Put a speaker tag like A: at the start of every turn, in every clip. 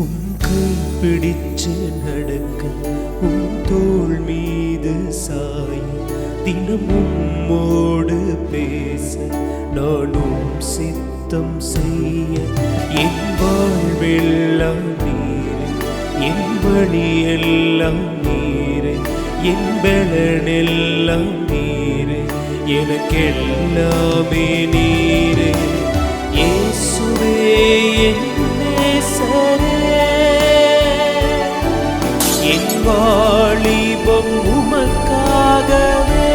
A: உம் கை பிடிச்சு நடக்க, உம் தோள் மீது சாய, தினம் உம்மோடு பேச, நானும் சித்தம் செய்ய. என் வாழ்வெல்லாம் நீரே, என் வழியெல்லாம் நீரே, என் பலனெல்லாம் நீரே, எனக்கெல்லாமே நீரே. இயேசுவே என் நேசரே, என் வாலிபம் உமக்காகவே.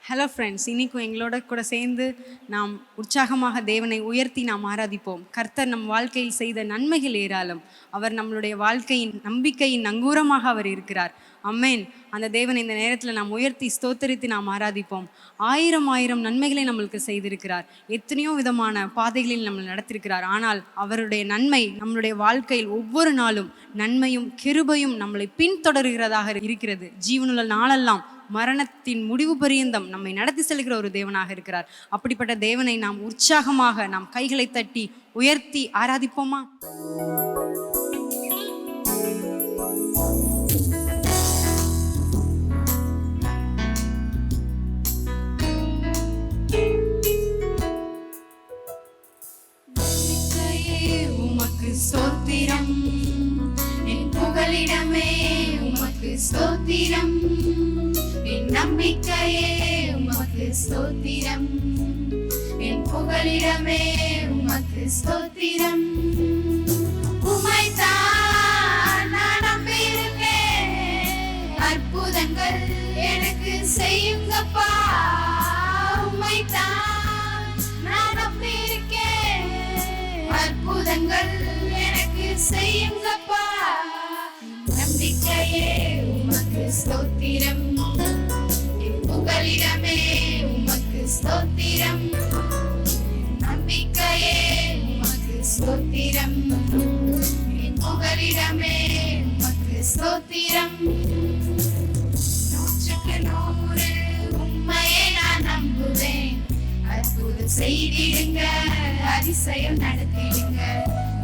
B: ஹலோ ஃப்ரெண்ட்ஸ், இன்றைக்கும் எங்களோட கூட சேர்ந்து நாம் உற்சாகமாக தேவனை உயர்த்தி நாம் ஆராதிப்போம். கர்த்தர் நம் வாழ்க்கையில் செய்த நன்மைகள் ஏராளம். அவர் நம்மளுடைய வாழ்க்கையின் நம்பிக்கையின் நங்கூரமாக அவர் இருக்கிறார். அமேன். அந்த தேவனை இந்த நேரத்தில் நாம் உயர்த்தி ஸ்தோத்தரித்து நாம் ஆராதிப்போம். ஆயிரம் நன்மைகளை நம்மளுக்கு செய்திருக்கிறார். எத்தனையோ விதமான பாதைகளில் நம்மளை நடத்திருக்கிறார். ஆனால் அவருடைய நன்மை நம்மளுடைய வாழ்க்கையில் ஒவ்வொரு நாளும் நன்மையும் கிருபையும் நம்மளை பின்தொடர்கிறதாக இருக்கிறது. ஜீவனுள்ள நாளெல்லாம் மரணத்தின் முடிவு பரியந்தம் நம்மை நடத்தி செல்கிற ஒரு தேவனாக இருக்கிறார். அப்படிப்பட்ட தேவனை நாம் உற்சாகமாக நாம் கைகளை தட்டி உயர்த்தி ஆராதிப்போமா? உமக்கு ஸ்தோத்திரம், என் புகலிடமே உமக்கு ஸ்தோத்திரம், என் நம்பிக்கையே உமக்கு ஸ்தோத்திரம், என் புகலிடமே உமக்கு ஸ்தோத்திரம். உம்மைத்தான் நான் நம்பியிருக்கேன், அற்புதங்கள் எனக்கு செய்யுங்கப்பா. உம்மைத்தான் நான் நம்பியிருக்கேன், அற்புதங்கள் எனக்கு செய்யுங்கப்பா. நம்பிக்கையே உமக்கு ஸ்தோத்திரம், என் புகலிடமே உமக்கு ஸ்தோத்திரம், நம்பிக்கையே உமக்கு ஸ்தோத்திரம், என் புகலிடமே உமக்கு ஸ்தோத்திரம். நூற்றுக்கு நூறு உம்மையே நான் நம்புவேன், அற்புதம் செய்திடுங்க, அதிசயம் நடத்திடுங்க.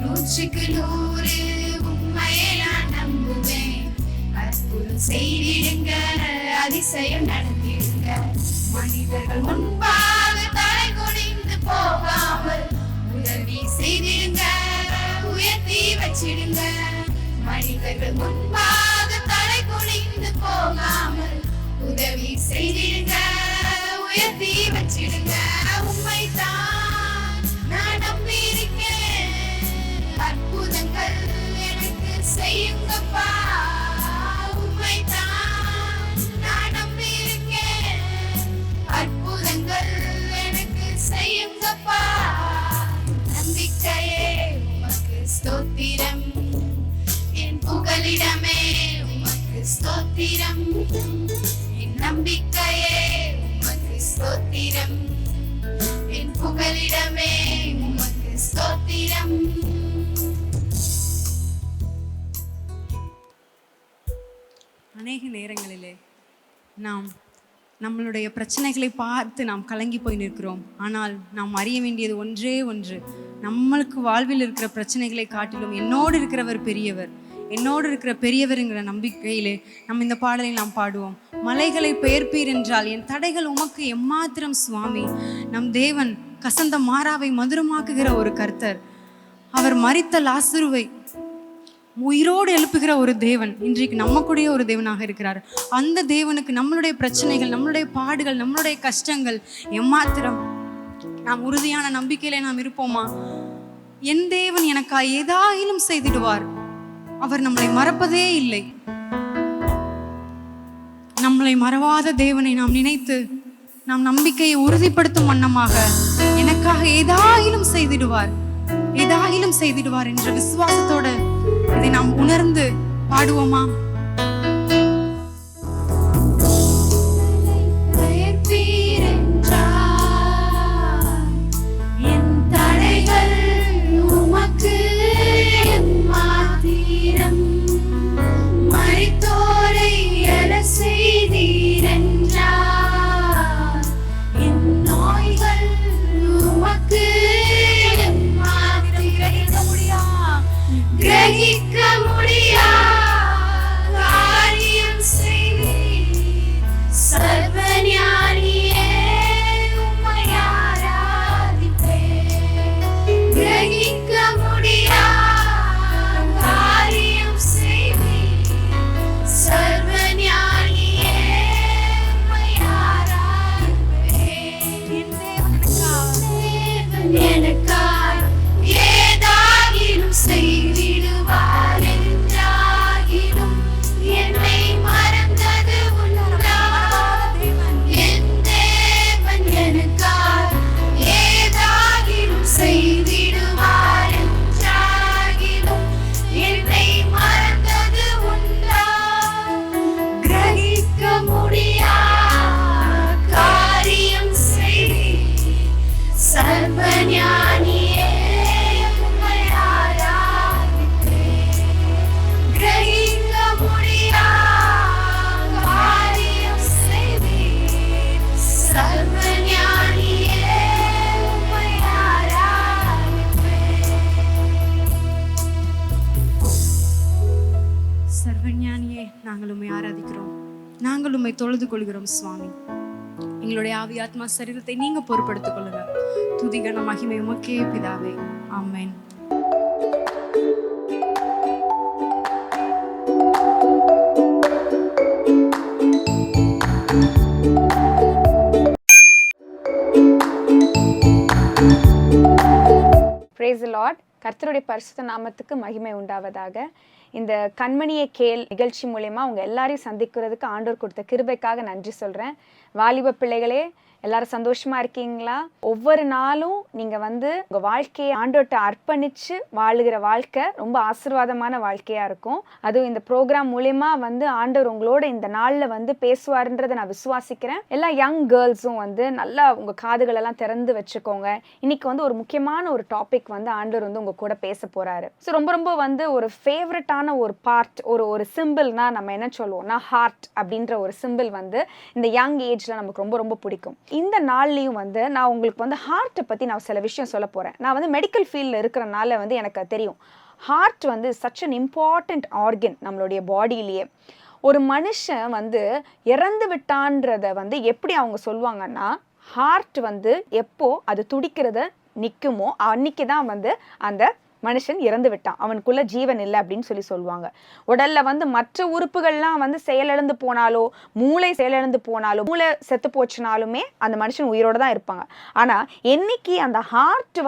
B: நூற்றுக்கு நூறு உம்மையே நான் நம்புவேன், அற்புதம் செய்திடுங்க, அதிசயம் நடத்திடுங்க. மனிதர்கள் முன்பாக தலை குனிந்து போகாமல் உதவி செய்திடுங்க, உயர்த்தி வச்சிடுங்க. மனிதர்கள் முன்பாக தலை குனிந்து போகாமல் உதவி செய்திடுங்க, உயர்த்தி வச்சிடுங்க. உம்மைத்தான் நான் நம்பியிருக்கேன், அற்புதங்கள் எனக்கு செய்யுங்கப்பா. உம்மைத்தான் நான் நம்பியிருக்கேன், அற்புதங்கள் எனக்கு செய்யுங்கப்பா. நம்பிக்கையே உமக்கு ஸ்தோத்திரம், என் புகலிடமே உமக்கு ஸ்தோத்திரம், என் நம்பிக்கையே உமக்கு ஸ்தோத்திரம், என் புகலிடமே உமக்கு ஸ்தோத்திரம். அநேக நேரங்களிலே நாம் நம்மளுடைய பிரச்சனைகளை பார்த்து நாம் கலங்கி போய் நிற்கிறோம். ஆனால் நாம் அறிய வேண்டியது ஒன்றே ஒன்று, நம்மளுக்கு வாழ்வில் இருக்கிற பிரச்சனைகளை காட்டிலும் என்னோடு இருக்கிறவர் பெரியவர், என்னோடு இருக்கிற பெரியவருங்கிற நம்பிக்கையிலே நம்ம இந்த பாடலை நாம் பாடுவோம். மலைகளை பெயர்ப்பீர் என்றால் என் தடைகள் உமக்கு எம்மாத்திரம் சுவாமி. நம் தேவன் கசந்த மாறாவை மதுரமாக்குகிற ஒரு கர்த்தர். அவர் மரித்த லாசருவை உயிரோடு எழுப்புகிற ஒரு தேவன் இன்றைக்கு நம்ம கூடிய ஒரு தேவனாக இருக்கிறார். அந்த தேவனுக்கு நம்மளுடைய பிரச்சனைகள், நம்மளுடைய பாடுகள், நம்மளுடைய கஷ்டங்கள் எம்மாத்திரம்? நாம் உறுதியான நம்பிக்கையில நாம் இருப்போமா? என் தேவன் எனக்காய் ஏதாயிலும் செய்திடுவார். அவர் நம்மளை மறப்பதே இல்லை. நம்மளை மறவாத தேவனை நாம் நினைத்து நாம் நம்பிக்கையை உறுதிப்படுத்தும் வண்ணமாக எனக்காக ஏதாயிலும் செய்திடுவார், ஏதாயிலும் செய்திடுவார் என்ற விசுவாசத்தோட இதை நாம் உணர்ந்து பாடுவோமா?
C: செய்தீரென்றார் என் நோய்கள்
B: நாங்கள் உம்மை தொழுது கொள்கிறோம் சுவாமி. எங்களுடைய ஆவி ஆத்மா சரீரத்தை நீங்க பொறுப்படுத்திக் கொள்ளுங்க. துதிகன மகிமை உமக்கே பிதாவே. ஆமென்.
C: Praise the lord. கர்த்தருடைய பரிசுத்த நாமத்துக்கு மகிமை உண்டாவதாக. இந்த கண்மணியை கேள் நிகழ்ச்சி மூலமா உங்க எல்லாரையும் சந்திக்கிறதுக்கு ஆண்டவர் கொடுத்த கிருபைக்காக நன்றி சொல்றேன். வாலிப பிள்ளைகளே, எல்லாரும் சந்தோஷமா இருக்கீங்களா? ஒவ்வொரு நாளும் நீங்க உங்க வாழ்க்கையை ஆண்டவர்கிட்ட அர்ப்பணிச்சு வாழுகிற வாழ்க்கை ரொம்ப ஆசீர்வாதமான வாழ்க்கையா இருக்கும். அதுவும் இந்த ப்ரோக்ராம் மூலமா ஆண்டவர் உங்களோட இந்த நாள்ல பேசுவாருன்றதை நான் விசுவாசிக்கிறேன். எல்லா யங் கேர்ள்ஸும் நல்லா உங்க காதுகள் எல்லாம் திறந்து வச்சுக்கோங்க. இன்னைக்கு ஒரு முக்கியமான ஒரு டாபிக் ஆண்டவர் உங்க கூட பேச போறாரு. ஸோ ரொம்ப ரொம்ப ஒரு ஃபேவரட்டான ஒரு பார்ட், ஒரு சிம்பிள்னா நம்ம என்ன சொல்லுவோம்னா ஹார்ட் அப்படின்ற ஒரு சிம்பிள் இந்த யங் ஏஜ்ல நமக்கு ரொம்ப ரொம்ப பிடிக்கும். இந்த நாள்லையும் நான் உங்களுக்கு ஹார்ட்டை பற்றி நான் சில விஷயம் சொல்ல போகிறேன். நான் மெடிக்கல் ஃபீல்டில் இருக்கிறனால எனக்கு தெரியும். Heart such an important organ நம்மளுடைய பாடியிலேயே. ஒரு மனுஷன் இறந்து விட்டான்றத எப்படி அவங்க சொல்லுவாங்கன்னா, ஹார்ட் எப்போ அது துடிக்கிறத நிற்குமோ அன்னைக்கு தான் அந்த மனுஷன் இறந்து விட்டான், அவனுக்குள்ள ஜீவன் இல்லை அப்படின்னு சொல்லுவாங்க. உடல்ல மற்ற உறுப்புகள்லாம் செயலிழந்து போனாலோ, மூளை செயலிழந்து போனாலோ, மூளை செத்து போச்சுனாலுமே அந்த மனுஷன் உயிரோட தான் இருப்பாங்க. ஆனா என்னைக்கு அந்த ஹார்ட்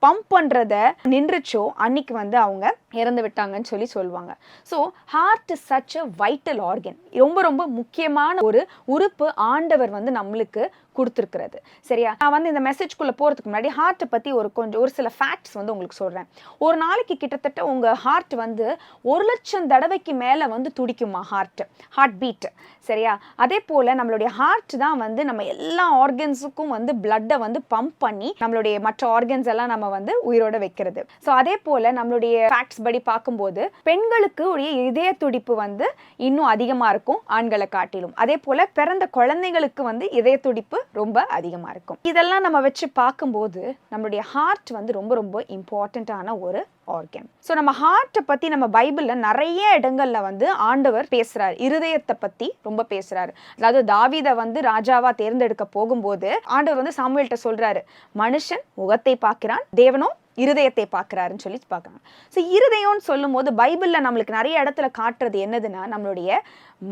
C: பம்ப் பண்றத நின்றுச்சோ அன்னைக்கு அவங்க இறந்து விட்டாங்கன்னு சொல்லுவாங்க. So heart is such a vital organ. ரொம்ப ரொம்ப முக்கியமான ஒரு உறுப்பு ஆண்டவர் நம்மளுக்கு கொடுத்துருக்கிறது. சரியா? நான் இந்த மெசேஜ்குள்ள போறதுக்கு முன்னாடி ஹார்ட்டை பத்தி ஒரு சில ஃபேக்ட்ஸ் உங்களுக்கு சொல்றேன். ஒரு நாளைக்கு கிட்டத்தட்ட உங்க ஹார்ட் 1,00,000 தடவைக்கு மேல துடிக்குமா ஹார்ட் பீட். சரியா? அதே போல நம்மளுடைய ஹார்ட் தான் நம்ம எல்லா ஆர்கன்ஸுக்கும் பிளட்டை பம்ப் பண்ணி நம்மளுடைய மற்ற ஆர்கன்ஸ் எல்லாம் நம்ம உயிரோட வைக்கிறது. ஸோ அதே போல நம்மளுடைய ஃபேக்ட்ஸ் படி பார்க்கும்போது பெண்களுக்கு உடைய இதய துடிப்பு இன்னும் அதிகமா இருக்கும் ஆண்களை காட்டிலும். அதே போல பிறந்த குழந்தைகளுக்கு இதய துடிப்பு ரொம்ப அதிகமா இருக்கும். இதெல்லாம் நம்ம வச்சு பார்க்கும்போது நம்மளுடைய ஹார்ட் ரொம்ப ரொம்ப இம்பார்ட்டன்டான ஒரு ஆர்கன். ஸோ நம்ம ஹார்ட்டை பத்தி நம்ம பைபிள்ல நிறைய இடங்கள்ல ஆண்டவர் பேசுறாரு. இருதயத்தை பத்தி ரொம்ப பேசுறாரு. அதாவது தாவீதை ராஜாவா தேர்ந்தெடுக்க போகும்போது ஆண்டவர் சாமுவேல்கிட்ட சொல்றாரு, மனுஷன் முகத்தை பார்க்கிறான், தேவனோ இருதயத்தை பார்க்கிறாருன்னு பார்க்கறாங்க. ஸோ இருதயம்னு சொல்லும் போது பைபிள்ல நம்மளுக்கு நிறைய இடத்துல காட்டுறது என்னதுன்னா, நம்மளுடைய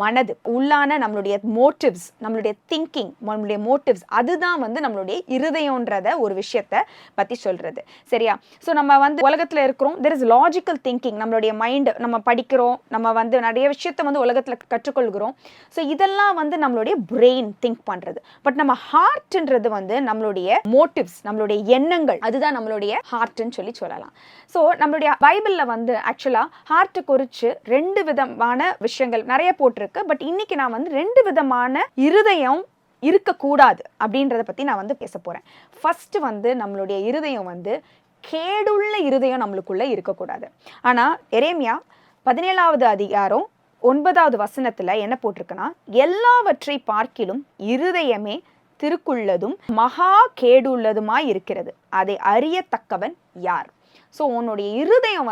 C: மனது உள்ளான நம்மளுடைய மோட்டிவ்ஸ், நம்மளுடைய திங்கிங், நம்மளுடைய மோட்டிவ்ஸ், அதுதான் நம்மளுடைய இருதயம்ன்றத ஒரு விஷயத்தை பத்தி சொல்றது. சரியா? ஸோ நம்ம உலகத்துல இருக்கிறோம், தெர் இஸ் லாஜிக்கல் திங்கிங். நம்மளுடைய மைண்ட், நம்ம படிக்கிறோம், நம்ம நிறைய விஷயத்த உலகத்துல கற்றுக்கொள்கிறோம். ஸோ இதெல்லாம் நம்மளுடைய பிரெயின் திங்க் பண்றது. பட் நம்ம ஹார்ட்ன்றது நம்மளுடைய மோட்டிவ்ஸ், நம்மளுடைய எண்ணங்கள், அதுதான் நம்மளுடைய ஹார்ட் சொல்லலாம். சோ நம்மளுடைய பைபிள்ல ஆக்சுவலா ஹார்ட் குறிச்சு 2 விதமான விஷயங்கள் நிறைய போட்டிருக்கு. பட் இன்னைக்கு நான் 2 விதமான இருதயம் இருக்கக்கூடாது அப்படின்றத பத்தி நான் பேச போறேன். ஃபர்ஸ்ட் நம்மளுடைய இருதயம் கேடுள்ள இருதயம் நம்மளுக்குள்ள இருக்கக்கூடாது. ஆனா எரேமியா 17வது அதிகாரம் 9வது வசனத்துல என்ன போட்டிருக்குன்னா, எல்லாவற்றை பார்க்கிலும் இருதயமே திருக்குள்ளதும் மகா கேடுள்ளதுமாய் இருக்கிறது, அதை அறியத்தக்கவன் யார்? ஸோ உன்னுடைய இருதயம்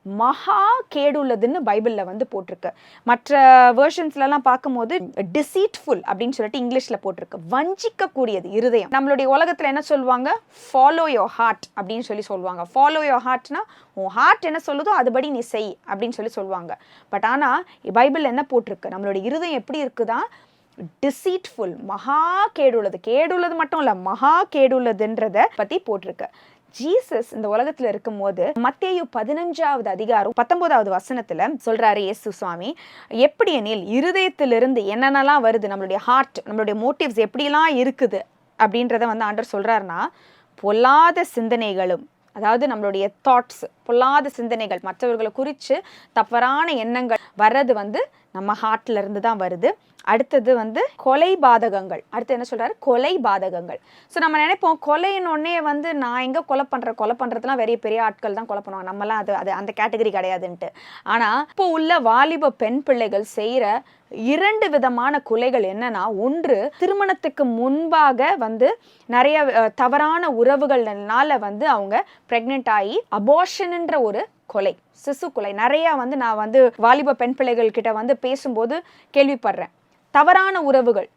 C: மகா கேடுள்ளதுன்னு பைபிள்ல போட்டிருக்கு. மற்ற வேர்ஷன்ஸ்லாம் பார்க்கும்போது டிசீட்ஃபுல் அப்படின்னு சொல்லிட்டு இங்கிலீஷ்ல போட்டிருக்கு. வஞ்சிக்க கூடியது இருதயம். நம்மளுடைய உலகத்துல என்ன சொல்லுவாங்க? ஃபாலோ யோர் ஹார்ட் அப்படின்னு சொல்லுவாங்க. ஃபாலோ யோர் ஹார்ட்னா உன் ஹார்ட் என்ன சொல்லுதோ அதுபடி நீ செய் அப்படின்னு சொல்லுவாங்க. பட் ஆனா பைபிள் என்ன போட்டிருக்கு? நம்மளுடைய இருதயம் எப்படி இருக்குதா? டிசீட்ஃபுல், மகா கேடுள்ளது. கேடுள்ளது மட்டும் இல்ல, மகா கேடுள்ளதுன்றத பத்தி போட்டிருக்கு. ஜீசஸ் இந்த உலகத்துல இருக்கும் போது மத்தேயு 15வது அதிகாரம் 19வது வசனத்துல சொல்றாரு இயேசு சுவாமி, எப்படி எனில் இருதயத்திலிருந்து என்னென்னலாம் வருது, நம்மளுடைய ஹார்ட், நம்மளுடைய மோட்டிவ்ஸ் எப்படிலாம் இருக்குது அப்படின்றத ஆண்டவர் சொல்றாருன்னா, பொல்லாத சிந்தனைகளும், அதாவது நம்மளுடைய தாட்ஸ், பொல்லாத சிந்தனைகள், மற்றவர்களை குறித்து தவறான எண்ணங்கள் வர்றது நம்ம ஹார்ட்ல இருந்து தான் வருது. அடுத்தது கொலை பாதகங்கள். அடுத்து என்ன சொல்றாரு? கொலை பாதகங்கள். ஸோ நம்ம நினைப்போம் கொலையினொன்னே நான் எங்க கொலை பண்றதுலாம் பெரிய பெரிய ஆட்கள் தான் கொலை பண்ணுவாங்க, நம்மலாம் அது அந்த கேட்டகரி கிடையாதுன்ட்டு. ஆனா இப்போ உள்ள வாலிப பெண் பிள்ளைகள் செய்யற 2 விதமான கொலைகள் என்னன்னா, ஒன்று திருமணத்துக்கு முன்பாக நிறைய தவறான உறவுகள்னால அவங்க பிரெக்னென்ட் ஆகி அபார்ஷன்ன்ற ஒரு கொலை, சிசு கொலை. நிறைய நான் வாலிப பெண் பிள்ளைகள் கிட்ட பேசும்போது கேள்விப்படுறேன். தவறான உறவுகள்,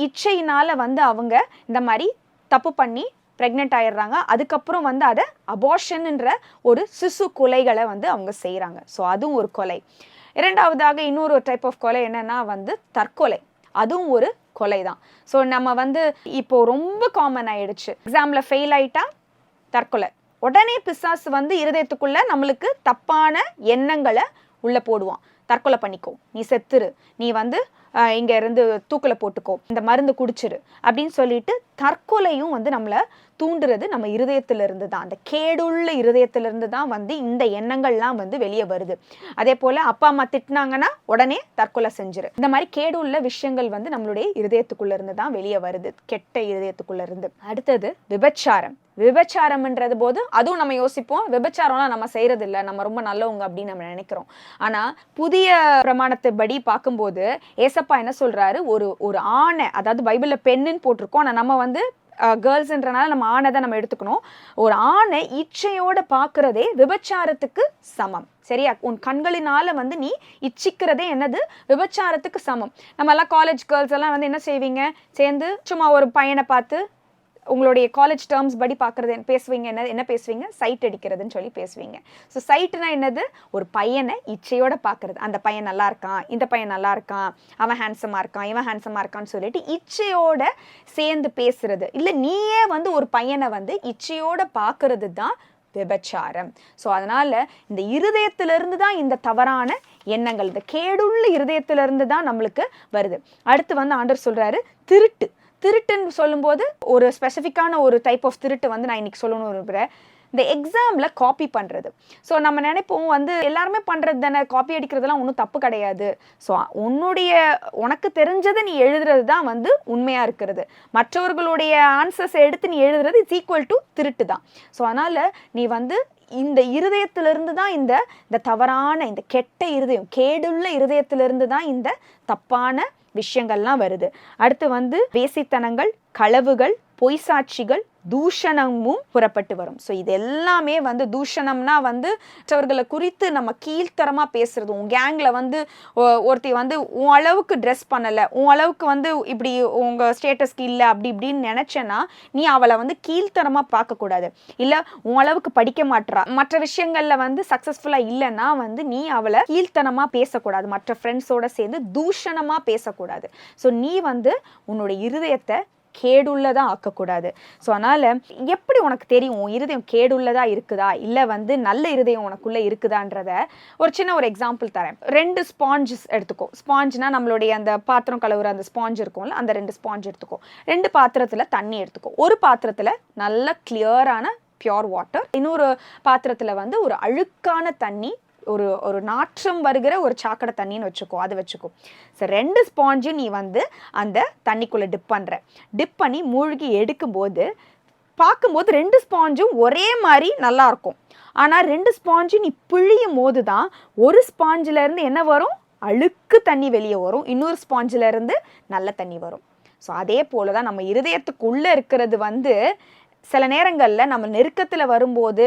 C: இச்சையினால வந்து அவங்க இந்த மாதிரி தப்பு பண்ணி ப்ரெக்னென்ட் ஆயிடுறாங்க. அதுக்கப்புறம் வந்து அதை அபார்ஷன்ன்ற ஒரு சிசு கொலைகளை வந்து அவங்க செய்கிறாங்க. ஸோ அதுவும் ஒரு கொலை. இரண்டாவதாக இன்னொரு டைப் ஆஃப் கொலை என்னன்னா வந்து தற்கொலை. அதுவும் ஒரு கொலை தான். ஸோ நம்ம வந்து இப்போ ரொம்ப காமன் ஆயிடுச்சு, எக்ஸாமில் ஃபெயில் ஆயிட்டா தற்கொலை. உடனே பிசாசு வந்து இருதயத்துக்குள்ள நம்மளுக்கு தப்பான எண்ணங்களை உள்ள போடுவான். தற்கொலை பண்ணிக்கோ, நீ செத்துரு, நீ வந்து இங்க இருந்து தூக்கில் போட்டுக்கோ, இந்த மருந்து குடிச்சிரு அப்படின்னு சொல்லிட்டு தற்கொலையும் வந்து நம்மளை தூண்டுறது நம்ம இருதயத்திலிருந்து தான். அந்த கேடுள்ள இருதயத்திலிருந்து தான் வந்து இந்த எண்ணங்கள்லாம் வந்து வெளியே வருது. அதே போல அப்பா அம்மா திட்டினாங்கன்னா உடனே தற்கொலை செஞ்சிரு. இந்த மாதிரி கேடுள்ள விஷயங்கள் வந்து நம்மளுடைய இருதயத்துக்குள்ள இருந்து தான் வெளியே வருது, கெட்ட இருதயத்துக்குள்ள இருந்து. அடுத்தது விபச்சாரம். விபச்சாரம்ன்றது போது அதுவும் நம்ம யோசிப்போம், விபச்சாரம்லாம் நம்ம செய்யறது இல்லை, நம்ம ரொம்ப நல்லவங்க அப்படின்னு நம்ம நினைக்கிறோம். ஆனா புதிய பிரமாணத்தை படி பார்க்கும்போது ஏசப்பா என்ன சொல்றாரு, ஒரு ஆணை, அதாவது பைபிள்ல பெண்ணுன்னு போட்டிருக்கோம், ஆனா நம்ம வந்து கேர்ள்ஸ்ன்றனால நம்ம ஆணை தான் நம்ம எடுத்துக்கணும். ஒரு ஆணை இச்சையோட பார்க்கறதே விபச்சாரத்துக்கு சமம். சரியா? உன் கண்களினால வந்து நீ இச்சிக்கிறதே என்னது, விபச்சாரத்துக்கு சமம். நம்ம எல்லாம் காலேஜ் கேர்ள்ஸ் எல்லாம் வந்து என்ன செய்வீங்க, சேர்ந்து சும்மா ஒரு பையனை பார்த்து உங்களுடைய காலேஜ் டேர்ம்ஸ் படி பார்க்குறது பேசுவீங்க, என்ன பேசுவீங்க, சைட் அடிக்கிறதுன்னு சொல்லி பேசுவீங்க. ஸோ சைட்டுனா என்னது, ஒரு பையனை இச்சையோட பார்க்குறது. அந்த பையன் நல்லா இருக்கான், இந்த பையன் நல்லா இருக்கான், அவன் ஹேண்ட்ஸமாக இருக்கான், இவன் ஹேண்ட்ஸமாக இருக்கான்னு சொல்லிட்டு இச்சையோட சேர்ந்து பேசுறது. இல்லை நீயே வந்து ஒரு பையனை வந்து இச்சையோட பார்க்கறது தான் விபச்சாரம். ஸோ அதனால இந்த இருதயத்திலிருந்து தான் இந்த தவறான எண்ணங்கள், இந்த கேடுள்ள இருதயத்திலிருந்து தான் நம்மளுக்கு வருது. அடுத்து வந்து ஆண்டவர் சொல்றாரு திருட்டு. திருட்டுன்னு சொல்லும்போது ஒரு ஸ்பெசிஃபிக்கான ஒரு டைப் ஆஃப் திருட்டு வந்து நான் இன்னைக்கு சொல்லணும் விரும்புகிறேன். இந்த எக்ஸாமில் காப்பி பண்ணுறது. ஸோ நம்ம நினைப்போம் வந்து எல்லாருமே பண்ணுறது தானே, காப்பி அடிக்கிறதுலாம் ஒன்றும் தப்பு கிடையாது. ஸோ உனக்கு தெரிஞ்சதை நீ எழுதுறது தான் வந்து உண்மையாக இருக்கிறது. மற்றவர்களுடைய ஆன்சர்ஸை எடுத்து நீ எழுதுறது இட்ஸ் ஈக்குவல் டு திருட்டு தான். ஸோ அதனால் நீ வந்து இந்த இருதயத்திலிருந்து தான் இந்த தவறான, இந்த கெட்ட இருதயம், கேடுள்ள இருதயத்திலிருந்து தான் இந்த தப்பான விஷயங்கள்லாம் வருது. அடுத்து வந்து வேசித்தனங்கள், களவுகள், பொய் சாட்சிகள், தூஷணமும் புறப்பட்டு வரும். ஸோ இது எல்லாமே வந்து தூஷணம்னா வந்து மற்றவர்களை குறித்து நம்ம கீழ்த்தரமாக பேசுறது. உன் கேங்கில் வந்து ஒருத்தி வந்து உன் அளவுக்கு ட்ரெஸ் பண்ணலை, உன் அளவுக்கு வந்து இப்படி உங்கள் ஸ்டேட்டஸ்க்கு இல்லை அப்படி இப்படின்னு நினச்சேன்னா நீ அவளை வந்து கீழ்த்தரமாக பார்க்கக்கூடாது. இல்லை உன் அளவுக்கு படிக்க மாட்டா, மற்ற விஷயங்களில் வந்து சக்ஸஸ்ஃபுல்லாக இல்லைன்னா வந்து நீ அவளை கீழ்த்தனமாக பேசக்கூடாது, மற்ற ஃப்ரெண்ட்ஸோடு சேர்ந்து தூஷணமாக பேசக்கூடாது. ஸோ நீ வந்து உன்னுடைய இருதயத்தை கேடுள்ளதா ஆக்கக்கூடாது. ஸோ அதனால் எப்படி உனக்கு தெரியும் உன் இருதயம் கேடுள்ளதா இருக்குதா இல்லை வந்து நல்ல இருதயம் உனக்குள்ளே இருக்குதான்றத ஒரு சின்ன ஒரு எக்ஸாம்பிள் தரேன். 2 ஸ்பாஞ்சஸ் எடுத்துக்கோ. ஸ்பாஞ்சுனா நம்மளுடைய அந்த பாத்திரம் கழுவுற அந்த ஸ்பாஞ்ச் இருக்கும்ல, அந்த 2 ஸ்பாஞ்ச் எடுத்துக்கோ. 2 பாத்திரத்தில் தண்ணி எடுத்துக்கோ. ஒரு பாத்திரத்தில் நல்ல கிளியரான பியோர் வாட்டர், இன்னொரு பாத்திரத்தில் வந்து ஒரு அழுக்கான தண்ணி, ஒரு நாற்றம் வருகிற ஒரு சாக்கடை தண்ணின்னு வச்சுக்கோ, அது வச்சுக்கோ. ஸோ 2 ஸ்பாஞ்சும் நீ வந்து அந்த தண்ணிக்குள்ளே டிப் பண்ணி மூழ்கி எடுக்கும்போது பார்க்கும்போது 2 ஸ்பாஞ்சும் ஒரே மாதிரி நல்லா இருக்கும். ஆனால் 2 ஸ்பாஞ்சும் நீ பிழியும் போது தான் ஒரு ஸ்பாஞ்சிலேருந்து என்ன வரும், அழுக்கு தண்ணி வெளியே வரும், இன்னொரு ஸ்பாஞ்சிலேருந்து நல்ல தண்ணி வரும். ஸோ அதே போல தான் நம்ம இருதயத்துக்குள்ளே இருக்கிறது வந்து சில நேரங்களில் நம்ம நெருக்கத்தில் வரும்போது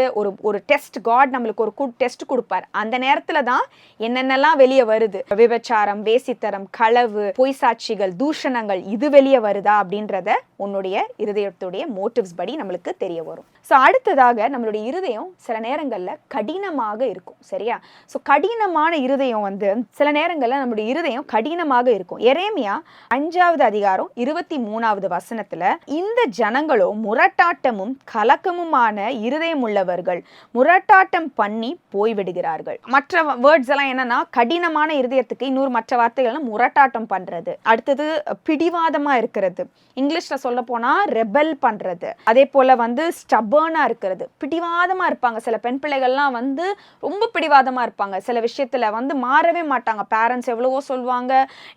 C: ஒரு டெஸ்ட், காட் நம்மளுக்கு ஒரு டெஸ்ட் கொடுப்பார். அந்த நேரத்தில் தான் என்னென்னலாம் வெளியே வருது, விபச்சாரம், வேசித்தரம், களவு, பொய் சாட்சிகள், தூஷணங்கள், இது வெளியே வருதா அப்படின்றத உன்னுடைய இருதயத்துடைய மோட்டிவ்ஸ் படி நம்மளுக்கு தெரிய வரும். ஸோ அடுத்ததாக நம்மளுடைய இருதயம் சில நேரங்களில் கடினமாக இருக்கும். சரியா? ஸோ கடினமான இருதயம் வந்து சில நேரங்களில் நம்மளுடைய இருதயம் கடினமாக இருக்கும். எரேமியா 5வது அதிகாரம் 23வது வசனத்தில், இந்த ஜனங்களோ முரட்டாட்டமும் கலக்கமுமான இருதயம் உள்ளவர்கள், முரட்டாட்டம் பண்ணி போய்விடுகிறார்கள். மற்ற வேர்ட்ஸ் எல்லாம் என்னன்னா, கடினமான இருதயத்துக்கு இன்னொரு மற்ற வார்த்தைகள்லாம் முரட்டாட்டம் பண்றது, அடுத்தது பிடிவாதமா இருக்கிறது, இங்கிலீஷ்ல சொல்ல போனா ரெபல் பண்றது, அதே போல வந்து ஸ்டபர்னா இருக்கிறது, பிடிவாதமா இருப்பாங்க. சில பெண் பிள்ளைகள்லாம் வந்து ரொம்ப பிடிவாதமா இருப்பாங்க, சில விஷயத்துல வந்து மாறவே மாட்டாங்க. பேரண்ட்ஸ் எவ்வளவோ சொல்லுவாங்க,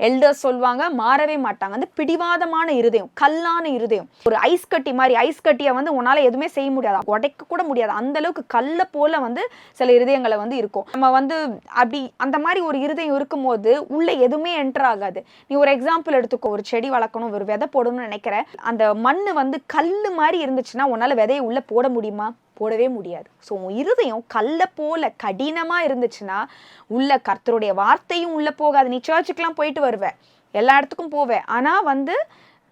C: எல்டர்ஸ் சொல்லுவாங்க, மாறவே மாட்டாங்க. அந்த பிடிவாதமான இருதயம், கல்லான இருதயம், ஒரு ஐஸ் கட்டி மாதிரி. ஐஸ் கட்டியை வந்து உன்னால எதுவுமே செய்ய முடியாது, உடைக்க கூட முடியாது, அந்த அளவுக்கு கல்ல போல வந்து சில இருதயங்களை வந்து இருக்கும். நம்ம வந்து அப்படி அந்த மாதிரி ஒரு இருதயம் இருக்கும்போது உள்ள எதுவுமே என்டர் ஆகாது. நீ ஒரு எக்ஸாம்பிள் எடுத்துக்கோ, ஒரு செடி வளர்க்கணும், ஒரு விதை போடணும்னு நினைக்கிற, அந்த மண்ணு வந்து கல்லு மாதிரி இருந்துச்சுன்னா உன்னால விதையை உள்ள போட முடியுமா? போடவே முடியாது. ஸோ இருதயம் கல்ல போல கடினமா இருந்துச்சுன்னா உள்ள கர்த்தருடைய வார்த்தையும் உள்ள போகாது. நீ சர்ச்சுக்கெல்லாம் போயிட்டு வருவ, எல்லா இடத்துக்கும் போவேன், ஆனால் வந்து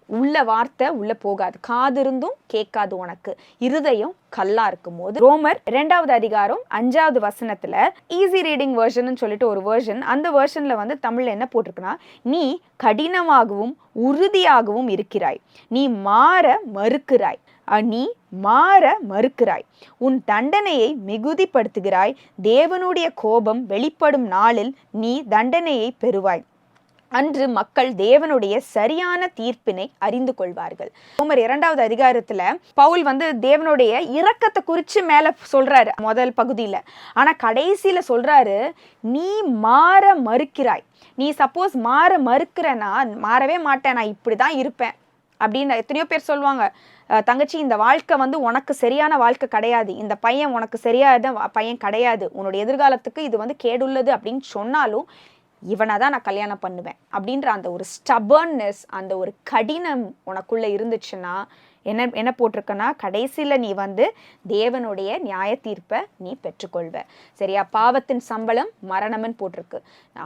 C: உள்ள வார்த்தை உள்ள போகாது, காது இருந்தும் கேட்காது உனக்கு, இருதயம் கல்லா இருக்கும் போது. ரோமர் 2வது அதிகாரம் 5வது வசனத்துல ஈஸி ரீடிங் வெர்ஷன் சொல்லிட்டு ஒரு வெர்ஷன், அந்த வெர்ஷன்ல வந்து தமிழ்ல என்ன போட்டிருக்குன்னா, நீ கடினமாகவும் உறுதியாகவும் இருக்கிறாய், நீ மாற மறுக்கிறாய், நீ மாற மறுக்கிறாய், உன் தண்டனையை மிகுதிப்படுத்துகிறாய், தேவனுடைய கோபம் வெளிப்படும் நாளில் நீ தண்டனையை பெறுவாய், அன்று மக்கள் தேவனுடைய சரியான தீர்ப்பினை அறிந்து கொள்வார்கள். ரோமர் 2வது அதிகாரத்துல பவுல் வந்து தேவனுடைய இரக்கத்தை குறித்து மேல சொல்றாரு முதல் பகுதியில. ஆனா கடைசியில சொல்றாரு, நீ மாற மறுக்கிறாய். நீ சப்போஸ் மாற மறுக்கிறனா, மாறவே மாட்டேன், நான் இப்படிதான் இருப்பேன் அப்படின்னு எத்தனையோ பேர் சொல்லுவாங்க. தங்கச்சி, இந்த வாழ்க்கை வந்து உனக்கு சரியான வாழ்க்கை கிடையாது, இந்த பையன் உனக்கு சரியான பையன் கிடையாது, உன்னுடைய எதிர்காலத்துக்கு இது வந்து கேடுள்ளது அப்படின்னு சொன்னாலும் இவனை தான் நான் கல்யாணம் பண்ணுவேன் அப்படின்ற அந்த ஒரு ஸ்டபர்னஸ், அந்த ஒரு கடினம் உனக்குள்ள இருந்துச்சுன்னா என்ன போட்டிருக்கனா, கடைசியில் நீ வந்து தேவனுடைய நியாய தீர்ப்பை நீ பெற்றுக்கொள்வ. சரியா? பாவத்தின் சம்பளம் மரணம்னு போட்டிருக்கு.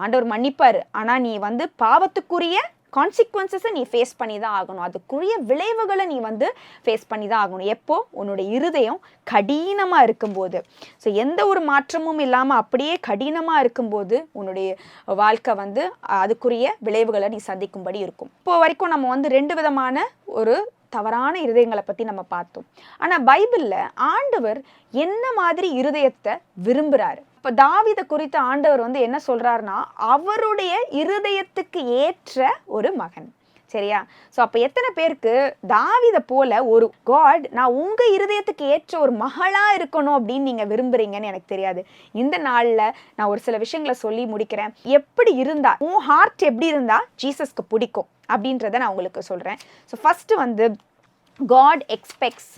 C: ஆண்டவர் மன்னிப்பாரு, ஆனால் நீ வந்து பாவத்துக்குரிய கான்சிக்வன்சஸை நீ ஃபேஸ் பண்ணி தான் ஆகணும், அதுக்குரிய விளைவுகளை நீ வந்து ஃபேஸ் பண்ணி தான் ஆகணும். எப்போ? உன்னுடைய இருதயம் கடினமாக இருக்கும்போது. ஸோ எந்த ஒரு மாற்றமும் இல்லாமல் அப்படியே கடினமாக இருக்கும்போது உன்னுடைய வாழ்க்கை வந்து அதுக்குரிய விளைவுகளை நீ சந்திக்கும்படி இருக்கும். இப்போ வரைக்கும் நம்ம வந்து 2 விதமான ஒரு தவறான இருதயங்களை பற்றி நம்ம பார்த்தோம். ஆனால் பைபிளில் ஆண்டவர் என்ன மாதிரி இருதயத்தை விரும்புகிறாரு? இப்போ தாவீதை குறித்து ஆண்டவர் வந்து என்ன சொல்கிறாருன்னா, அவருடைய இருதயத்துக்கு ஏற்ற ஒரு மகன். சரியா? ஸோ அப்போ எத்தனை பேருக்கு தாவீதை போல ஒரு காட், நான் உங்கள் இருதயத்துக்கு ஏற்ற ஒரு மகளாக இருக்கணும் அப்படின்னு நீங்கள் விரும்புகிறீங்கன்னு எனக்கு தெரியாது. இந்த நாளில் நான் ஒரு சில விஷயங்களை சொல்லி முடிக்கிறேன். எப்படி இருந்தால் உன் ஹார்ட் எப்படி இருந்தால் ஜீசஸ்க்கு பிடிக்கும் அப்படின்றத நான் உங்களுக்கு சொல்கிறேன். ஸோ ஃபஸ்ட்டு வந்து God expects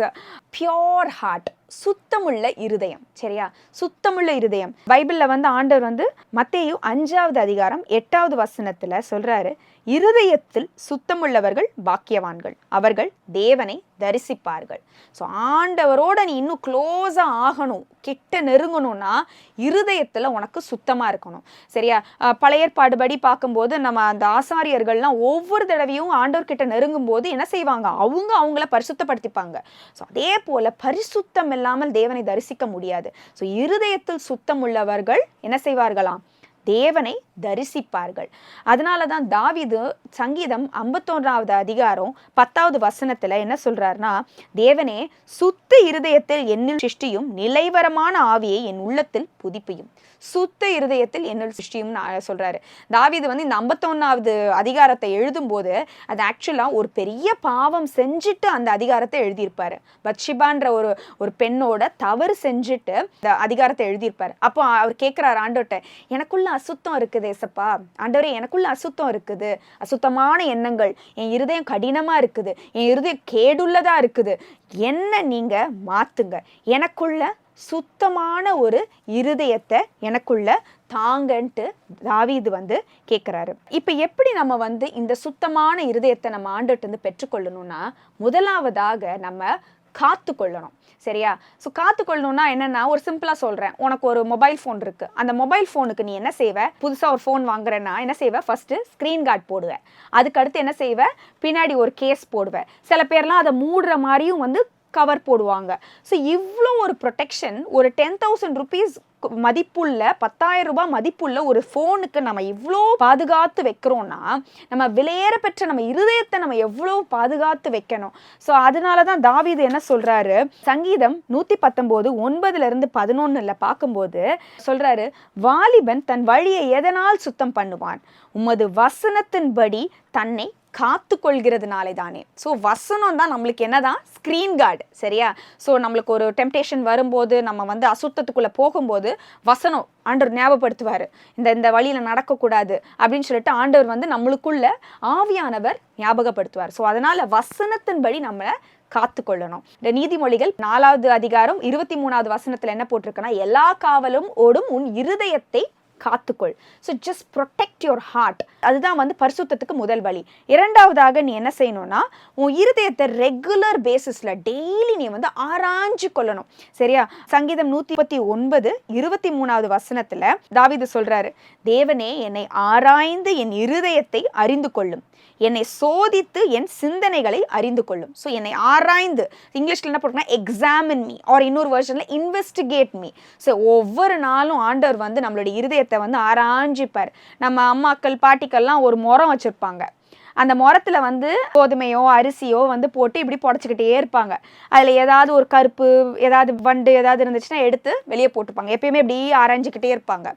C: pure heart, சுத்தமுள்ள இருதயம். சரியா? சுத்தமுள்ள இருதயம். பைபிளில் வந்து ஆண்டவர் வந்து மத்தேயு 5வது அதிகாரம் 8வது வசனத்தில் சொல்கிறாரு, இருதயத்தில் சுத்தமுள்ளவர்கள் பாக்கியவான்கள், அவர்கள் தேவனை தரிசிப்பார்கள். ஸோ ஆண்டவரோட நீ இன்னும் க்ளோஸாக ஆகணும், கிட்ட நெருங்கணும்னா இருதயத்தில் உனக்கு சுத்தமாக இருக்கணும். சரியா? பழைய ஏற்பாடுபடி பார்க்கும்போது நம்ம அந்த ஆசாரியர்கள்லாம் ஒவ்வொரு தடவையும் ஆண்டவர்கிட்ட நெருங்கும் போது என்ன செய்வாங்க? அவங்கள பரிசுத்தப்படுத்திப்பாங்க. ஸோ அதே போல் பரிசுத்தம் இல்லாமல் தேவனை தரிசிக்க முடியாது. ஸோ இருதயத்தில் சுத்தம் உள்ளவர்கள் என்ன செய்வார்களாம்? தேவனை தரிசிப்பார்கள். அதனால தான் தாவீது சங்கீதம் 51வது அதிகாரம் 10வது வசனத்துல என்ன சொல்றாருன்னா, தேவனே சுத்த இருதயத்தில் என்னில் சிருஷ்டியும், நிலைவரமான ஆவியை என் உள்ளத்தில் புதுப்பியும். சுத்த இருதயத்தில் என்னில் சிருஷ்டியும் சொல்றாரு. தாவீது வந்து இந்த 51வது அதிகாரத்தை எழுதும் போது அது ஆக்சுவலா ஒரு பெரிய பாவம் செஞ்சுட்டு அந்த அதிகாரத்தை எழுதியிருப்பாரு. பத்ஷிபான்ற ஒரு பெண்ணோட தவறு செஞ்சுட்டு இந்த அதிகாரத்தை எழுதியிருப்பாரு. அப்போ அவர் கேட்கிறாரு ஆண்டவர்கிட்ட, எனக்குள்ள அசுத்தம் இருக்குது ஏசப்பா, ஆண்டவரே எனக்குள்ள அசுத்தம் இருக்குது, அசுத்தமான எண்ணங்கள், என் இருதயம் கடினமா இருக்குது, என் இருதயம் கேடுள்ளதா இருக்குது, என்ன நீங்க மாத்துங்க, எனக்குள்ள சுத்தமான ஒரு இருதயத்தை எனக்குள்ள தாங்கன்ட்டு தாவீது வந்து கேட்குறாரு. இப்போ எப்படி நம்ம வந்து இந்த சுத்தமான இருதயத்தை நம்ம ஆண்டவர்கிட்ட இருந்து பெற்றுக்கொள்ளணும்னா, முதலாவதாக நம்ம காத்து கொள்ளணும். சரியா? ஸோ காத்துக்கொள்ளணும்னா என்னன்னா, ஒரு சிம்பிளாக சொல்கிறேன். உனக்கு ஒரு மொபைல் ஃபோன் இருக்குது. அந்த மொபைல் ஃபோனுக்கு நீ என்ன செய்வ? புதுசாக ஒரு ஃபோன் வாங்குறேன்னா என்ன செய்வ? ஃபஸ்ட்டு ஸ்க்ரீன் கார்டு போடுவேன். அதுக்கடுத்து என்ன செய்வ? பின்னாடி ஒரு கேஸ் போடுவேன். சில பேர்லாம் அதை மூடுற மாதிரியும் வந்து கவர் போடுவாங்க. ஸோ இவ்வளோ ஒரு ப்ரொடெக்ஷன், ஒரு 10,000 rupees மதிப்புள்ள 10,000 ரூபாய் மதிப்புள்ள ஒரு ஃபோனுக்கு நம்ம இவ்வளோ பாதுகாத்து வைக்கிறோம்னா, நம்ம விலையேற பெற்ற நம்ம இருதயத்தை நம்ம எவ்வளோ பாதுகாத்து வைக்கணும். ஸோ அதனால தான் தாவீது என்ன சொல்றாரு, சங்கீதம் 119 9-11 பார்க்கும்போது சொல்றாரு, வாலிபன் தன் வழியை எதனால் சுத்தம் பண்ணுவான்? உமது வசனத்தின்படி தன்னை காத்து கொள்கிறதுனாலே தானே. ஸோ வசனம் தான் நம்மளுக்கு என்னதான்? Screen card. சரியா? ஸோ நம்மளுக்கு ஒரு டெம்டேஷன் வரும்போது, நம்ம வந்து அசுத்தத்துக்குள்ளே போகும்போது வசனம் ஆண்டவர் ஞாபகப்படுத்துவார், இந்த வழியில் நடக்கக்கூடாது அப்படின்னு சொல்லிட்டு ஆண்டவர் வந்து நம்மளுக்குள்ள ஆவியானவர் ஞாபகப்படுத்துவார். ஸோ அதனால் வசனத்தின்படி நம்மளை காத்து கொள்ளணும். இந்த நீதிமொழிகள் 4வது அதிகாரம் 23வது வசனத்தில் என்ன போட்டிருக்குன்னா, எல்லா காவலும் ஓடும் உன் இருதயத்தை காத்துக்கொள். So just protect your heart. அதுதான் வந்து பரிசுத்தத்துக்கு முதல் வழி. இரண்டாவதாக நீ என்ன செய்யணும்னா, உன் இருதயத்தை ரெகுலர் பேசிஸில் டெய்லி நீ வந்து ஆராய்ஞ்சு கொள்ளணும். சரியா? சங்கீதம் 139:23 வசனத்தில் தாவீது சொல்றாரு, தேவனே என்னை ஆராய்ந்து என் இருதயத்தை அறிந்து கொள்ளும், என்னை சோதித்து என் சிந்தனைகளை அறிந்து கொள்ளும். ஸோ என்னை ஆராய்ந்து, இங்கிலீஷ்ல என்ன போட்டுனா எக்ஸாமின் மீ, ஆர் இன்னொரு வெர்ஷன்ல இன்வெஸ்டிகேட் மீ. ஸோ ஒவ்வொரு நாளும் ஆண்டவர் வந்து நம்மளுடைய இருதயத்தை வந்து ஆராய்ஞ்சிப்பார். நம்ம அம்மாக்கள் பாட்டிக்கள்லாம் ஒரு முறம் வச்சிருப்பாங்க. அந்த முறத்தில் வந்து கோதுமையோ அரிசியோ வந்து போட்டு இப்படி புடச்சிக்கிட்டே இருப்பாங்க. அதில் ஏதாவது ஒரு கருப்பு, ஏதாவது வண்டு ஏதாவது இருந்துச்சுன்னா எடுத்து வெளியே போட்டுப்பாங்க. எப்பயுமே இப்படி ஆராய்ஞ்சிக்கிட்டே இருப்பாங்க.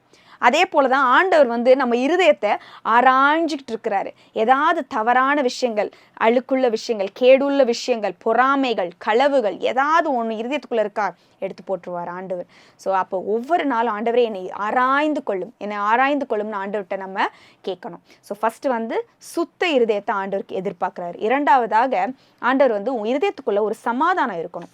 C: அதே போல தான் ஆண்டவர் வந்து நம்ம இருதயத்தை ஆராய்ஞ்சிக்கிட்டு இருக்கிறாரு. ஏதாவது தவறான விஷயங்கள், அழுக்குள்ள விஷயங்கள், கேடுள்ள விஷயங்கள், பொறாமைகள், களவுகள் ஏதாவது ஒன்று இருதயத்துக்குள்ளே இருக்கா, எடுத்து போட்டுருவார் ஆண்டவர். ஸோ அப்போ ஒவ்வொரு நாளும் ஆண்டவரே என்னை ஆராய்ந்து கொள்ளும், என்னை ஆராய்ந்து கொள்ளும்னு ஆண்டவர்கிட்ட நம்ம கேட்கணும். ஸோ ஃபஸ்ட்டு வந்து சுத்த இருதயத்தை ஆண்டவருக்கு எதிர்பார்க்குறாரு. இரண்டாவதாக ஆண்டவர் வந்து உன் இருதயத்துக்குள்ளே ஒரு சமாதானம் இருக்கணும்.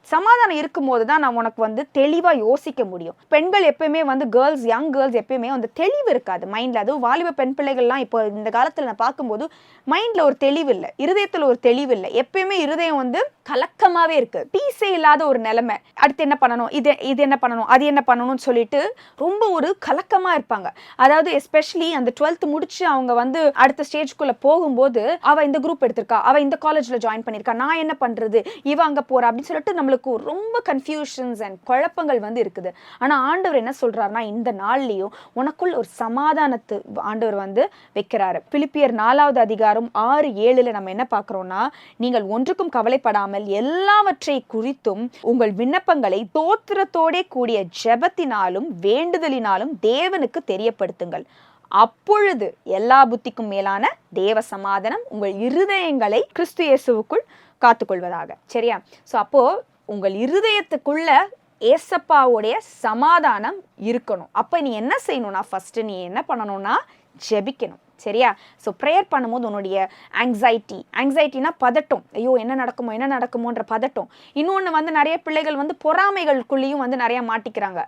C: சமாதானம் இருக்கும்போது தான் நான் உனக்கு வந்து தெளிவாக யோசிக்க முடியும். பெண்கள் எப்பயுமே வந்து யங் கேர்ள்ஸ் எப்பயுமே வந்து தெளிவு இருக்காது மைண்டில். அதுவும் வாலிப பெண் பிள்ளைகள்லாம் இப்போ இந்த காலத்தில் நான் பார்க்கும்போது மைண்டில் ஒரு தெளிவு இல்லை, இருதயத்தில் ஒரு தெளிவு இல்லை. எப்பயுமே இருதயம் வந்து கலக்கமாகவே இருக்குது, பீஸே இல்லாத ஒரு நிலைமை. அடுத்து என்ன பண்ணணும், இது என்ன பண்ணணும், அது என்ன பண்ணணும்னு சொல்லிட்டு ரொம்ப ஒரு கலக்கமாக இருப்பாங்க. அதாவது எஸ்பெஷலி அந்த 12th முடிச்சு அவங்க வந்து அடுத்த ஸ்டேஜ்குள்ளே போகும்போது, அவள் இந்த குரூப் எடுத்திருக்கா, அவள் இந்த காலேஜில் ஜாயின் பண்ணியிருக்கா, நான் என்ன பண்ணுறது, இவ அங்கே போகிறா அப்படின்னு சொல்லிட்டு நம்மளுக்கு ரொம்ப கன்ஃபியூஷன்ஸ் அண்ட் குழப்பங்கள் வந்து இருக்குது. ஆனால் ஆண்டவர் என்ன சொல்றாருன்னா, இந்த நாள்லையும் உனக்குள் ஒரு சமாதானத்தை ஆண்டவர் வந்து வைக்கிறாரு. பிலிப்பியர் 4:6-7 நம்ம என்ன பார்க்குறோம்னா, நீங்கள் ஒன்றுக்கும் கவலைப்படாமல் எல்லாவற்றை குறித்தும் உங்கள் விண்ணப்பங்களை தோத்திரத்தோடே கூடிய ஜெபத்தினாலும் வேண்டுதலினாலும் தேவனுக்கு தெரியப்படுத்துங்கள். அப்பொழுது எல்லா புத்திக்கும் மேலான தேவ சமாதானம் உங்கள் இருதயங்களை கிறிஸ்து இயேசுவுக்குள் காத்துக்கொள்வதாக. சரியா? ஸோ அப்போ உங்கள் இருதயத்துக்குள்ள ஏசப்பாவுடைய சமாதானம் இருக்கணும். அப்போ நீ என்ன செய்யணும்னா, ஃபஸ்ட்டு நீ என்ன பண்ணணும்னா ஜெபிக்கணும். சரியா? ஸோ ப்ரேயர் பண்ணும்போது உன்னுடைய ஆங்ஸைட்டினா பதட்டம், ஐயோ என்ன நடக்குமோன்ற பதட்டம். இன்னொன்று வந்து நிறைய பிள்ளைகள் வந்து பொறாமைகளுக்குள்ளேயும் வந்து நிறைய மாட்டிக்கிறாங்க.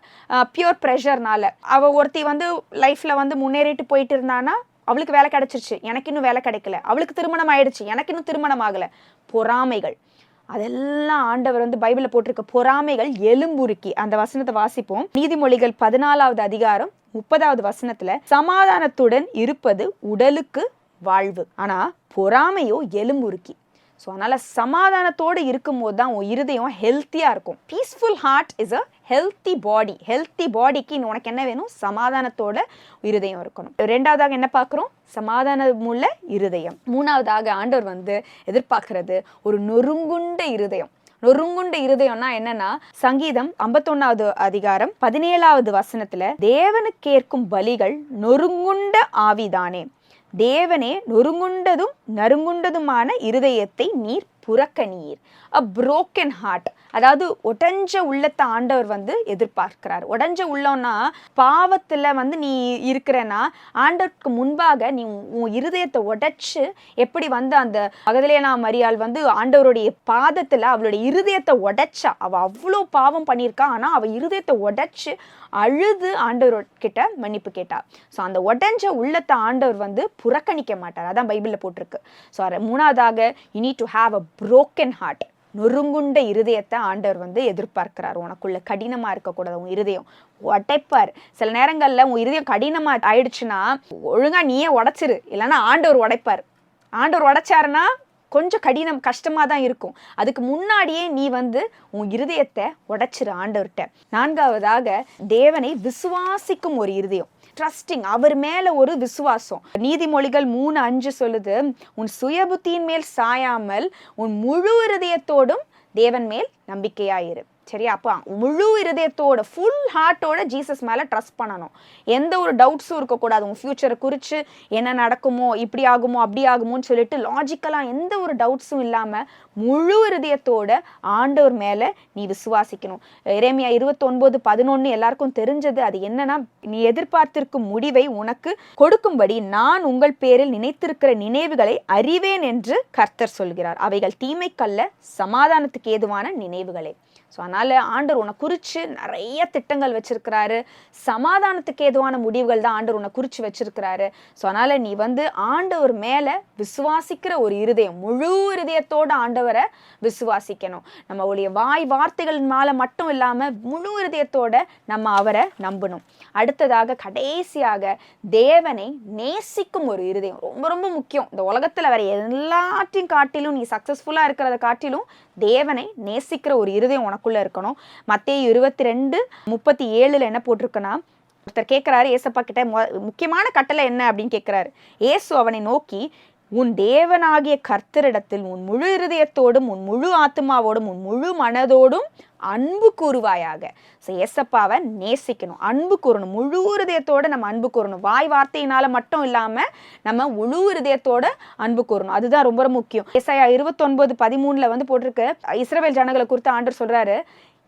C: பியூர் ப்ரெஷர்னால அவள் ஒருத்தி வந்து லைஃப்பில் வந்து முன்னேறிட்டு போயிட்டு இருந்தானா, அவளுக்கு வேலை கிடைச்சிருச்சு, எனக்கு இன்னும் வேலை கிடைக்கல, அவளுக்கு திருமணம் ஆயிடுச்சு, எனக்கு இன்னும் திருமணம் ஆகலை. பொறாமைகள் அதெல்லாம் ஆண்டவர் வந்து பைபிளில் போட்டிருக்க பொறாமைகள் எலும்புருக்கி. அந்த வசனத்தை வாசிப்போம். நீதிமொழிகள் 14:30 வசனத்துல, சமாதானத்துடன் இருப்பது உடலுக்கு வாழ்வு, ஆனா பொறாமையோ எலும்புருக்கி. ஸோ அதனால சமாதானத்தோடு இருக்கும்போது தான் உன் இருதயம் ஹெல்த்தியாக இருக்கும். Peaceful heart is a healthy body. Healthy பாடிக்கு உனக்கு என்ன வேணும்? சமாதானத்தோட இருதயம் இருக்கணும். ரெண்டாவதாக என்ன பார்க்குறோம்? சமாதானமுள்ள இருதயம். மூணாவதாக ஆண்டவர் வந்து எதிர்பார்க்கறது ஒரு நொறுங்குண்ட இருதயம். நொறுங்குண்ட இருதயம்னா என்னன்னா, சங்கீதம் 51:17 வசனத்துல, தேவனுக்கேற்கும் பலிகள் நொறுங்குண்ட ஆவிதானே, தேவனே நொறுங்குண்டதும் நறுங்குண்டதுமான இருதயத்தை நீர் புறக்கணீர். அ புரோக்கன் ஹார்ட், அதாவது உடைஞ்ச உள்ளத்தை ஆண்டவர் வந்து எதிர்பார்க்கிறார். உடைஞ்ச உள்ளம்னா பாவத்தில் வந்து நீ இருக்கிறன்னா, ஆண்டவருக்கு முன்பாக நீ உன் இருதயத்தை உடைச்சு, எப்படி வந்து அந்த மகதலேனா மரியாள் வந்து ஆண்டவருடைய பாதத்தில் அவளுடைய இருதயத்தை உடைச்சா, அவள் அவ்வளோ பாவம் பண்ணியிருக்கா, ஆனால் அவள் இருதயத்தை உடைச்சு அழுது ஆண்டவர்கிட்ட மன்னிப்பு கேட்டா. ஸோ அந்த உடைஞ்ச உள்ளத்தை ஆண்டவர் வந்து புறக்கணிக்க மாட்டார். அதான் பைபிளில் போட்டிருக்கு. ஸோ மூணாவதாக, you need to have a broken heart. நொறுங்குண்ட இருதயத்தை ஆண்டவர் வந்து எதிர்பார்க்கிறார். உனக்குள்ள கடினமாக இருக்கக்கூடாது. உன் இருதயம் உடைப்பார். சில நேரங்களில் உன் இருதயம் கடினமாக ஆயிடுச்சுன்னா ஒழுங்காக நீயே உடைச்சிரு, இல்லைன்னா ஆண்டவர் உடைப்பார். ஆண்டவர் உடைச்சாருன்னா கொஞ்சம் கஷ்டமாக தான் இருக்கும். அதுக்கு முன்னாடியே நீ வந்து உன் இருதயத்தை உடைச்சிரு ஆண்டவர்கிட்ட. நான்காவதாக, தேவனை விசுவாசிக்கும் ஒரு இருதயம். ட்ரஸ்டிங், அவர் மேலே ஒரு விசுவாசம். நீதிமொழிகள் 3:5 சொல்லுது, உன் சுயபுத்தியின் மேல் சாயாமல் உன் முழு இருதயத்தோடும் தேவன் மேல் நம்பிக்கையாயிரு. சரியா? அப்போ முழு இருதயத்தோட ஃபுல் ஹார்ட்டோட ஜீசஸ் மேலே ட்ரஸ்ட் பண்ணணும். எந்த ஒரு டவுட்ஸும் இருக்கக்கூடாது. உங்கள் ஃப்யூச்சரை குறித்து என்ன நடக்குமோ, இப்படி ஆகுமோ, அப்படி ஆகுமோன்னு சொல்லிட்டு லாஜிக்கலாக எந்த ஒரு டவுட்ஸும் இல்லாமல் முழு இருதயத்தோட ஆண்டவர் மேலே நீ விசுவாசிக்கணும். எரேமியா 29:11 எல்லாருக்கும் தெரிஞ்சது. அது என்னன்னா, நீ எதிர்பார்த்திருக்கும் முடிவை உனக்கு கொடுக்கும்படி நான் உங்கள் பேரில் நினைத்திருக்கிற நினைவுகளை அறிவேன் என்று கர்த்தர் சொல்கிறார். அவைகள் தீமைக்கல்ல, சமாதானத்துக்கு ஏதுவான நினைவுகளே. ஸோ அதனால் ஆண்டவர் உன்னை குறித்து நிறைய திட்டங்கள் வச்சுருக்கிறாரு. சமாதானத்துக்கு ஏதுவான முடிவுகள் தான் ஆண்டவர் உன்னை குறித்து வச்சுருக்கிறாரு. ஸோ அதனால் நீ ஆண்டவர் மேலே விசுவாசிக்கிற ஒரு இருதயம், முழு இருதயத்தோடு ஆண்டவரை விசுவாசிக்கணும். நம்மளுடைய வாய் வார்த்தைகள் மேலே மட்டும் இல்லாமல் முழு இருதயத்தோட நம்ம அவரை நம்பணும். அடுத்ததாக கடைசியாக தேவனை நேசிக்கும் ஒரு இருதயம் ரொம்ப ரொம்ப முக்கியம். இந்த உலகத்தில் வேற எல்லாத்தையும் காட்டிலும், நீ சக்ஸஸ்ஃபுல்லாக இருக்கிறத காட்டிலும் தேவனை நேசிக்கிற ஒரு இருதயம் உனக்குள்ள இருக்கணும். மத்தேயு 22:37 என்ன போட்டிருக்குன்னா, ஒருத்தர் கேட்கிறாரு ஏசப்பா கிட்ட, முக்கியமான கட்டளை என்ன அப்படின்னு கேட்கிறாரு. ஏசு அவனை நோக்கி, உன் தேவனாகிய கர்த்தரிடத்தில் உன் முழு இருதயத்தோடும் உன் முழு ஆத்மாவோடும் உன் முழு மனதோடும் அன்பு கூறுவாயாக. ஸோ ஏசப்பாவை நேசிக்கணும், அன்பு கூறணும், முழு இருதயத்தோட நம்ம அன்பு கூறணும். வாய் வார்த்தையினால மட்டும் இல்லாம நம்ம முழு இருதயத்தோட அன்பு கூறணும். அதுதான் ரொம்ப முக்கியம். ஏசாயா 29:13 போட்டிருக்கு, இஸ்ரவேல் ஜனங்களை குறித்து ஆண்டவர் சொல்றாரு,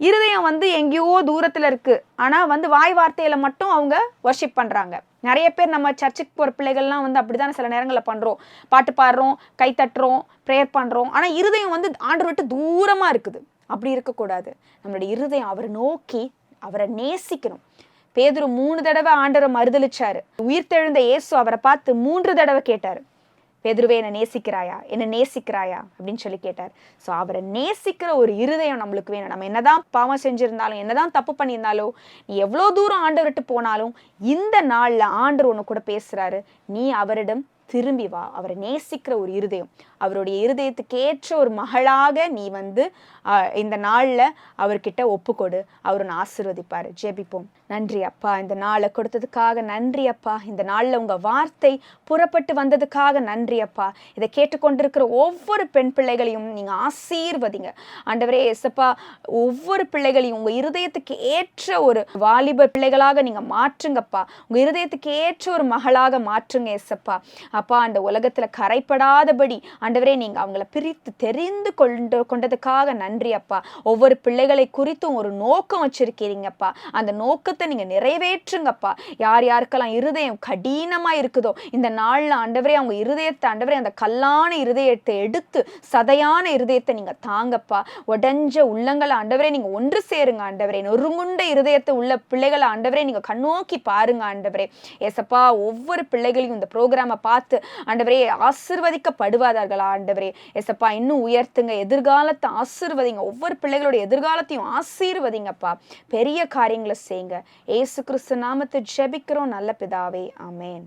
C: இருதயம் எங்கேயோ தூரத்துல இருக்கு, ஆனா வாய் வார்த்தையில மட்டும் அவங்க வர்ஷிப் பண்றாங்க. நிறைய பேர் நம்ம சர்ச்சுக்கு போகிற பிள்ளைகள்லாம் அப்படிதான் சில நேரங்களில் பண்ணுறோம், பாட்டு பாடுறோம், கை தட்டுறோம், ப்ரேயர் பண்ணுறோம், ஆனால் இருதயம் ஆண்டவர் விட்டு தூரமாக இருக்குது. அப்படி இருக்கக்கூடாது. நம்மளுடைய இருதயம் அவரை நோக்கி அவரை நேசிக்கணும். பேதுரு 3 தடவை ஆண்டவரை மறுதலிச்சாரு. உயிர்த்தெழுந்த இயேசு அவரை பார்த்து 3 தடவை கேட்டாரு, பேதுருவே என்னை நேசிக்கிறாயா, என்னை நேசிக்கிறாயா அப்படின்னு சொல்லி கேட்டார். ஸோ அவரை நேசிக்கிற ஒரு இருதயம் நம்மளுக்கு வேணும். நம்ம என்னதான் பாவம் செஞ்சிருந்தாலும், என்னதான் தப்பு பண்ணியிருந்தாலும், நீ எவ்வளோ தூரம் ஆண்டவர்கிட்ட போனாலும், இந்த நாளில் ஆண்டவர் உன்னை கூட பேசுறாரு, நீ அவரிடம் திரும்பி வா. அவரை நேசிக்கிற ஒரு இருதயம், அவருடைய இருதயத்துக்கு ஏற்ற ஒரு மகளாக நீ இந்த நாளில் அவர்கிட்ட ஒப்புக்கொடு. அவர் உன்னை ஆசீர்வதிப்பார். ஜெபிப்போம். நன்றி அப்பா, இந்த நாளை கொடுத்ததுக்காக நன்றி அப்பா. இந்த நாளில் உங்கள் வார்த்தை புறப்பட்டு வந்ததுக்காக நன்றி அப்பா. இதை கேட்டுக்கொண்டிருக்கிற ஒவ்வொரு பெண் பிள்ளைகளையும் நீங்கள் ஆசீர்வதிங்க ஆண்டவரே. ஏசப்பா, ஒவ்வொரு பிள்ளைகளையும் உங்கள் இருதயத்துக்கு ஏற்ற ஒரு வாலிப பிள்ளைகளாக நீங்கள் மாற்றுங்கப்பா. உங்கள் இருதயத்துக்கு ஏற்ற ஒரு மகளாக மாற்றுங்க ஏசப்பா. அப்பா, அந்த உலகத்தில் கரைப்படாதபடி ஆண்டவரே நீங்கள் அவங்கள பிரித்து தெரிந்து கொண்டதுக்காக நன்றி அப்பா. ஒவ்வொரு பிள்ளைகளை குறித்தும் ஒரு நோக்கம் வச்சிருக்கிறீங்கப்பா. அந்த நோக்கத்தை நீங்கள் நிறைவேற்றுங்கப்பா. யார் யாருக்கெல்லாம் இருதயம் கடினமாக இருக்குதோ, இந்த நாளில் ஆண்டவரே அவங்க இருதயத்தை ஆண்டவரே அந்த கல்லான இருதயத்தை எடுத்து சதையான இருதயத்தை நீங்கள் தாங்கப்பா. உடஞ்ச உள்ளங்களை ஆண்டவரே நீங்கள் ஒன்று சேருங்க ஆண்டவரே. நொறுங்குண்ட இருதயத்தை உள்ள பிள்ளைகளை ஆண்டவரே நீங்கள் கண்ணோக்கி பாருங்க ஆண்டவரே. ஏசப்பா, ஒவ்வொரு பிள்ளைகளையும் இந்த ப்ரோக்ராமை பார்த்து ஆண்டவரே ஆசீர்வதிக்கப்படுவார்கள் ஆண்டவரே. ஏசப்பா, இன்னும் உயர்த்துங்க, எதிர்காலத்தை ஆசீர்வதிங்க, ஒவ்வொரு பிள்ளைகளுடைய எதிர்காலத்தையும் ஆசீர்வதிங்கப்பா. பெரிய காரியங்களை செய்யுங்க. ஏசு கிறிஸ்து நாமத்தை ஜெபிக்கிறோம் நல்ல பிதாவே, ஆமென்.